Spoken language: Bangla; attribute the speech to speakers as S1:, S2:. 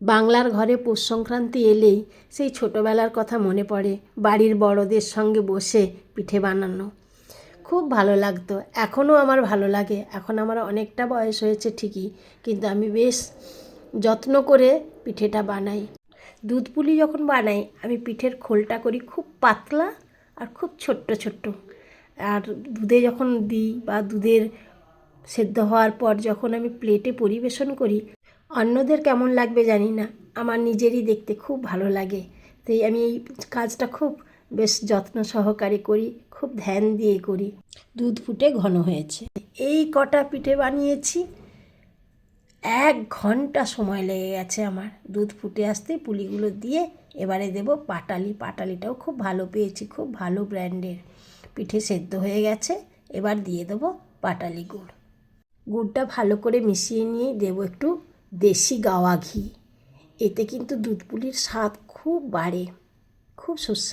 S1: বাংলার ঘরে পৌষ সংক্রান্তি এলেই সেই ছোটোবেলার কথা মনে পড়ে। বাড়ির বড়দের সঙ্গে বসে পিঠে বানানো খুব ভালো লাগতো। এখনও আমার ভালো লাগে। এখন আমার অনেকটা বয়স হয়েছে ঠিকই, কিন্তু আমি বেশ যত্ন করে পিঠেটা বানাই। দুধ পুলি যখন বানাই আমি পিঠের খোলটা করি খুব পাতলা আর খুব ছোট্ট ছোট্ট। আর দুধে যখন দিই বা দুধের সেদ্ধ হওয়ার পর যখন আমি প্লেটে পরিবেশন করি, অন্যদের কেমন লাগবে জানি না, আমার নিজেরই দেখতে খুব ভালো লাগে। তাই আমি এই কাজটা খুব বেশ যত্ন সহকারে করি, খুব ধ্যান দিয়ে করি। দুধ ফুটে ঘন হয়েছে, এই কটা পিঠে বানিয়েছি। 1 ঘন্টা সময় লেগে গেছে আমার দুধ ফুটে আসতে। পুলিগুলো দিয়ে এবারে দেব পাটালি। পাটালিটাও খুব ভালো পেয়েছি, খুব ভালো ব্র্যান্ডের। পিঠে সেদ্ধ হয়ে গেছে, এবার দিয়ে দেবো পাটালি গুড়। গুড়টা ভালো করে মিশিয়ে নিয়ে দেবো একটু দেশি গাওয়া ঘি। এতে কিন্তু দুধ পুলির স্বাদ খুব বাড়ে, খুব সুস্বাদু।